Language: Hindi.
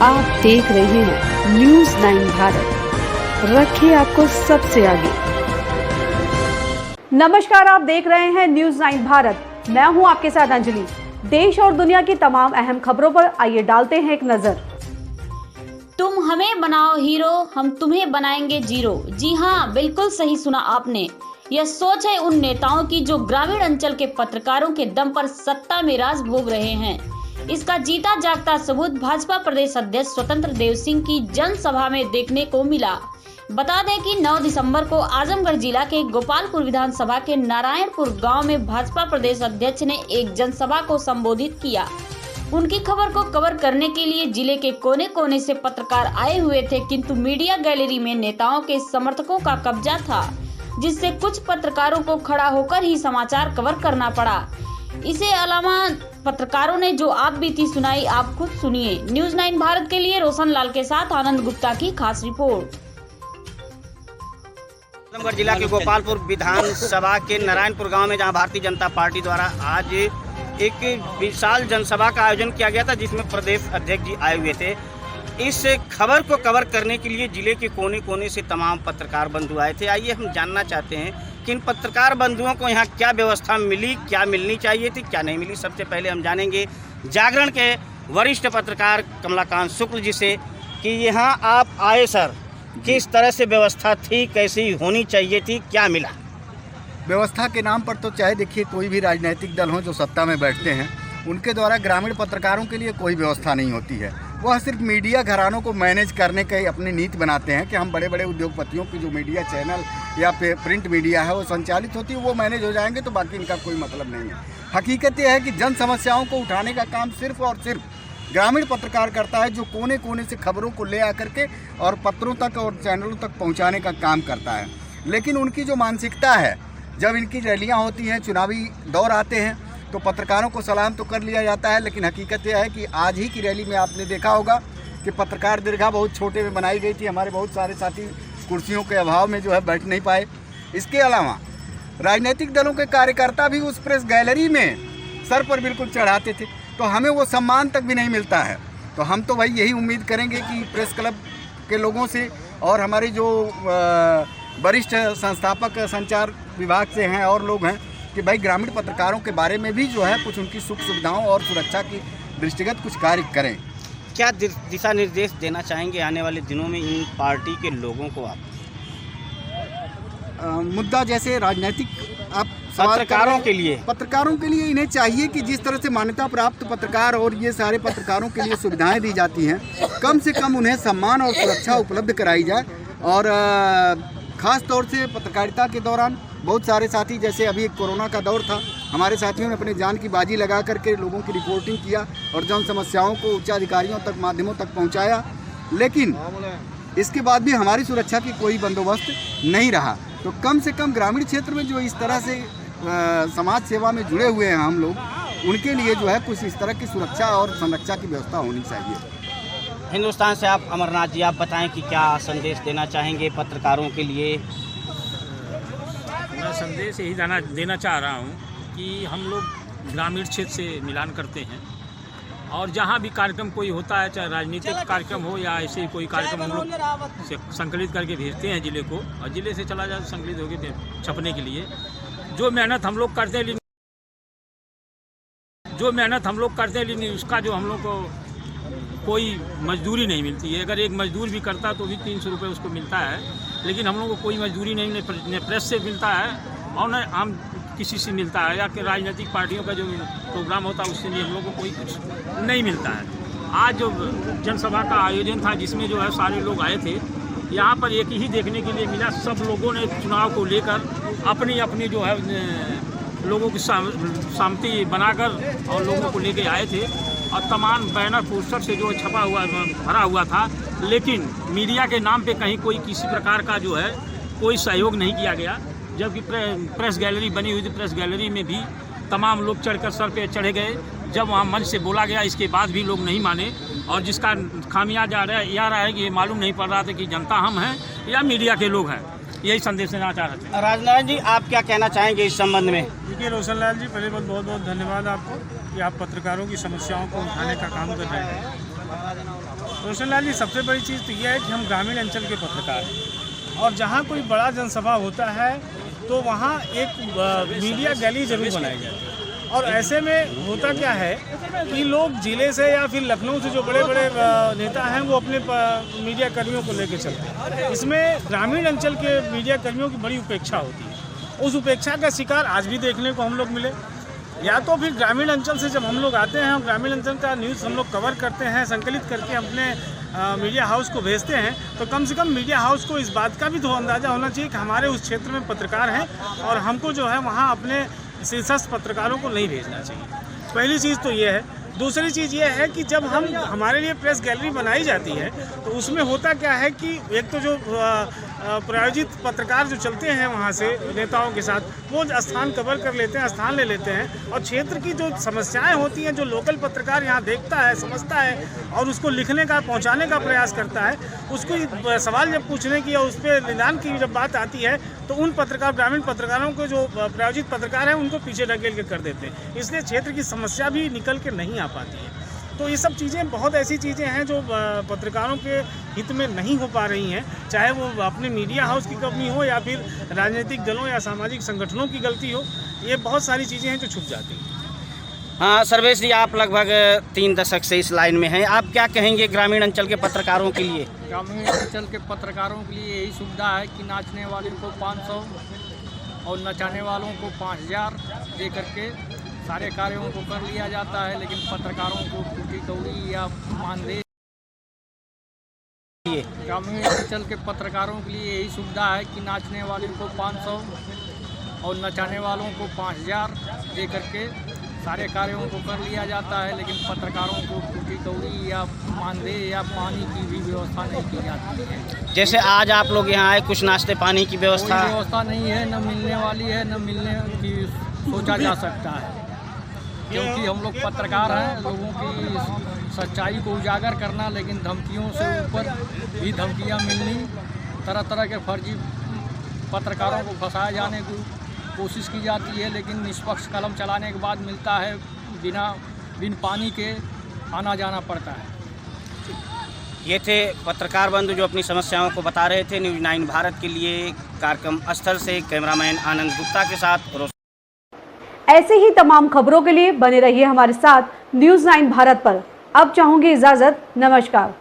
आप देख रहे हैं न्यूज़ 9 भारत, रखिए आपको सबसे आगे। नमस्कार, आप देख रहे हैं न्यूज़ 9 भारत। मैं हूं आपके साथ अंजलि। देश और दुनिया की तमाम अहम खबरों पर आइए डालते हैं एक नजर। तुम हमें बनाओ हीरो, हम तुम्हें बनाएंगे जीरो। जी हाँ, बिल्कुल सही सुना आपने। यह सोच है उन नेताओं की जो ग्रामीण अंचल के पत्रकारों के दम पर सत्ता में राज भोग रहे हैं। इसका जीता जागता सबूत भाजपा प्रदेश अध्यक्ष स्वतंत्र देव सिंह की जनसभा में देखने को मिला। बता दें कि 9 दिसंबर को आजमगढ़ जिला के गोपालपुर विधानसभा के नारायणपुर गांव में भाजपा प्रदेश अध्यक्ष ने एक जनसभा को संबोधित किया। उनकी खबर को कवर करने के लिए जिले के कोने कोने से पत्रकार आए हुए थे, किंतु मीडिया गैलरी में नेताओं के समर्थकों का कब्जा था, जिससे कुछ पत्रकारों को खड़ा होकर ही समाचार कवर करना पड़ा। इसे अलावा पत्रकारों ने जो आप बीती सुनाई, आप खुद सुनिए। न्यूज़ 9 भारत के लिए रोशन लाल के साथ आनंद गुप्ता की खास रिपोर्ट। आजमगढ़ जिला के गोपालपुर विधानसभा के नारायणपुर गांव में जहां भारतीय जनता पार्टी द्वारा आज एक विशाल जनसभा का आयोजन किया गया था, जिसमें प्रदेश अध्यक्ष जी आए हुए थे। इस खबर को कवर करने के लिए जिले के कोने कोने से तमाम पत्रकार बंधु आए थे। आइए हम जानना चाहते हैं कि इन पत्रकार बंधुओं को यहाँ क्या व्यवस्था मिली, क्या मिलनी चाहिए थी, क्या नहीं मिली। सबसे पहले हम जानेंगे जागरण के वरिष्ठ पत्रकार कमलाकांत शुक्ल जी से कि यहाँ आप आए सर, किस तरह से व्यवस्था थी, कैसी होनी चाहिए थी, क्या मिला? व्यवस्था के नाम पर तो चाहे देखिए कोई भी राजनीतिक दल हो जो सत्ता में बैठते हैं, उनके द्वारा ग्रामीण पत्रकारों के लिए कोई व्यवस्था नहीं होती है। वह सिर्फ मीडिया घरानों को मैनेज करने की अपनी नीति बनाते हैं कि हम बड़े बड़े उद्योगपतियों की जो मीडिया चैनल या प्रिंट मीडिया है वो संचालित होती है, वो मैनेज हो जाएंगे तो बाकी इनका कोई मतलब नहीं है। हकीकत यह है कि जन समस्याओं को उठाने का काम सिर्फ और सिर्फ ग्रामीण पत्रकार करता है, जो कोने कोने से खबरों को ले आकर के और पत्रों तक और चैनलों तक पहुंचाने का काम करता है। लेकिन उनकी जो मानसिकता है, जब इनकी रैलियां होती हैं, चुनावी दौर आते हैं, तो पत्रकारों को सलाम तो कर लिया जाता है, लेकिन हकीकत यह है कि आज ही की रैली में आपने देखा होगा कि पत्रकार दीर्घा बहुत छोटे में बनाई गई थी। हमारे बहुत सारे साथी कुर्सियों के अभाव में जो है बैठ नहीं पाए। इसके अलावा राजनीतिक दलों के कार्यकर्ता भी उस प्रेस गैलरी में सर पर बिल्कुल चढ़ाते थे, तो हमें वो सम्मान तक भी नहीं मिलता है। तो हम तो भाई यही उम्मीद करेंगे कि प्रेस क्लब के लोगों से और हमारे जो वरिष्ठ संस्थापक संचार विभाग से हैं और लोग हैं कि भाई ग्रामीण पत्रकारों के बारे में भी जो है कुछ उनकी सुख सुविधाओं और सुरक्षा की दृष्टिगत कुछ कार्य करें। क्या दिशा निर्देश देना चाहेंगे आने वाले दिनों में इन पार्टी के लोगों को आप? मुद्दा जैसे राजनीतिक आप पत्रकारों के लिए इन्हें चाहिए कि जिस तरह से मान्यता प्राप्त पत्रकार और ये सारे पत्रकारों के लिए सुविधाएं दी जाती हैं, कम से कम उन्हें सम्मान और सुरक्षा उपलब्ध कराई जाए। और ख़ास तौर से पत्रकारिता के दौरान बहुत सारे साथी, जैसे अभी कोरोना का दौर था, हमारे साथियों ने अपने जान की बाजी लगा करके लोगों की रिपोर्टिंग किया और जन समस्याओं को उच्च अधिकारियों तक, माध्यमों तक पहुँचाया। लेकिन इसके बाद भी हमारी सुरक्षा की कोई बंदोबस्त नहीं रहा। तो कम से कम ग्रामीण क्षेत्र में जो इस तरह से समाज सेवा में जुड़े हुए हैं हम लोग, उनके लिए जो है कुछ इस तरह की सुरक्षा और संरक्षा की व्यवस्था होनी चाहिए। हिंदुस्तान से आप अमरनाथ जी, आप बताएं कि क्या संदेश देना चाहेंगे पत्रकारों के लिए? मैं संदेश यही देना चाह रहा हूँ कि हम लोग ग्रामीण क्षेत्र से मिलान करते हैं और जहाँ भी कार्यक्रम कोई होता है, चाहे राजनीतिक कार्यक्रम हो या ऐसे ही कोई कार्यक्रम, हम लोग संकलित करके भेजते हैं जिले को, और जिले से चला जाए संकलित होकर छपने के लिए। जो मेहनत हम लोग करते हैं, लेकिन उसका जो हम लोग को कोई मजदूरी नहीं मिलती है। अगर एक मजदूर भी करता तो भी 300 रुपये उसको मिलता है, लेकिन हम लोग को कोई मजदूरी नहीं, न प्रेस से मिलता है और न आम किसी से मिलता है, या कि राजनीतिक पार्टियों का जो प्रोग्राम होता है उससे भी हम लोग को कोई कुछ नहीं मिलता है। आज जो जनसभा का आयोजन था, जिसमें जो है सारे लोग आए थे, यहाँ पर एक ही देखने के लिए मिला, सब लोगों ने चुनाव को लेकर अपनी अपनी जो है लोगों की सहमति बनाकर और लोगों को लेके आए थे, और तमाम बैनर पोस्टर से जो छपा हुआ भरा हुआ था। लेकिन मीडिया के नाम पे कहीं कोई किसी प्रकार का जो है कोई सहयोग नहीं किया गया। जबकि प्रेस गैलरी बनी हुई थी, प्रेस गैलरी में भी तमाम लोग चढ़कर सर पे चढ़े गए। जब वहाँ मंच से बोला गया, इसके बाद भी लोग नहीं माने, और जिसका खामियाजा यह रहा है कि ये मालूम नहीं पड़ रहा था कि जनता हम हैं या मीडिया के लोग हैं। यही संदेश देना चाह रहे थे। राजनारायण जी, आप क्या कहना चाहेंगे इस संबंध में? देखिए रोशन लाल जी, पहले बहुत बहुत धन्यवाद आपको कि आप पत्रकारों की समस्याओं को उठाने का काम कर रहे हैं। रोशन लाल जी, सबसे बड़ी चीज़ तो यह है कि हम ग्रामीण अंचल के पत्रकार हैं और जहाँ कोई बड़ा जनसभा होता है तो वहाँ एक मीडिया गैलरी जरूर बनाई जाती है। और ऐसे में होता क्या है कि लोग जिले से या फिर लखनऊ से जो बड़े बड़े नेता हैं वो अपने मीडिया कर्मियों को लेकर चलते हैं। इसमें ग्रामीण अंचल के मीडिया कर्मियों की बड़ी उपेक्षा होती है। उस उपेक्षा का शिकार आज भी देखने को हम लोग मिले। या तो फिर ग्रामीण अंचल से जब हम लोग आते हैं और ग्रामीण अंचल का न्यूज़ हम लोग कवर करते हैं, संकलित करके अपने मीडिया हाउस को भेजते हैं, तो कम से कम मीडिया हाउस को इस बात का भी तो अंदाज़ा होना चाहिए कि हमारे उस क्षेत्र में पत्रकार हैं और हमको जो है वहाँ अपने शीर्षस्थ पत्रकारों को नहीं भेजना चाहिए। पहली चीज़ तो ये है। दूसरी चीज़ ये है कि जब हमारे लिए प्रेस गैलरी बनाई जाती है तो उसमें होता क्या है कि एक तो जो प्रायोजित पत्रकार जो चलते हैं वहाँ से नेताओं के साथ, वो स्थान कवर कर लेते हैं, स्थान ले लेते हैं और क्षेत्र की जो समस्याएं होती हैं, जो लोकल पत्रकार यहाँ देखता है, समझता है और उसको लिखने का, पहुँचाने का प्रयास करता है, उसको सवाल जब पूछने की या उस पर निदान की जब बात आती है तो उन पत्रकार, ग्रामीण पत्रकारों को जो प्रायोजित पत्रकार हैं उनको पीछे ढकेल के कर देते हैं। इसलिए क्षेत्र की समस्या भी निकल के नहीं आ पाती है। तो ये सब चीज़ें, बहुत ऐसी चीज़ें हैं जो पत्रकारों के हित में नहीं हो पा रही हैं, चाहे वो अपने मीडिया हाउस की कमी हो या फिर राजनीतिक दलों या सामाजिक संगठनों की गलती हो। ये बहुत सारी चीज़ें हैं जो छुप जाती हैं। हाँ सर्वेश जी, आप लगभग 3 दशक से इस लाइन में हैं, आप क्या कहेंगे ग्रामीण अंचल के पत्रकारों के लिए? ग्रामीण अंचल के पत्रकारों के लिए यही सुविधा है कि नाचने वालों को 500 और नचाने वालों को 5000 दे करके सारे कार्यों को कर लिया जाता है, लेकिन पत्रकारों को टूटी कौड़ी या मानदेय। ग्रामीण अंचल के पत्रकारों के लिए यही सुविधा है कि नाचने वालों को 500 और नचाने वालों को 5000 दे करके सारे कार्यों को कर लिया जाता है, लेकिन पत्रकारों को टूटी कौड़ी या मानदेय या पानी की भी व्यवस्था नहीं की जाती है। जैसे आज आप लोग यहाँ आए, कुछ नाश्ते पानी की व्यवस्था नहीं है, न मिलने वाली है, न मिलने की सोचा जा सकता है, क्योंकि हम लोग पत्रकार हैं। लोगों की सच्चाई को उजागर करना, लेकिन धमकियों से ऊपर भी धमकियां मिलनी, तरह तरह के फर्जी पत्रकारों को फंसाए जाने की कोशिश की जाती है, लेकिन निष्पक्ष कलम चलाने के बाद मिलता है बिन पानी के आना जाना पड़ता है। ये थे पत्रकार बंधु जो अपनी समस्याओं को बता रहे थे। न्यूज़ 9 भारत के लिए कार्यक्रम स्थल से कैमरामैन आनंद गुप्ता के साथ। ऐसे ही तमाम खबरों के लिए बने रहिए हमारे साथ न्यूज़ 9 भारत पर। अब चाहूंगी इजाजत, नमस्कार।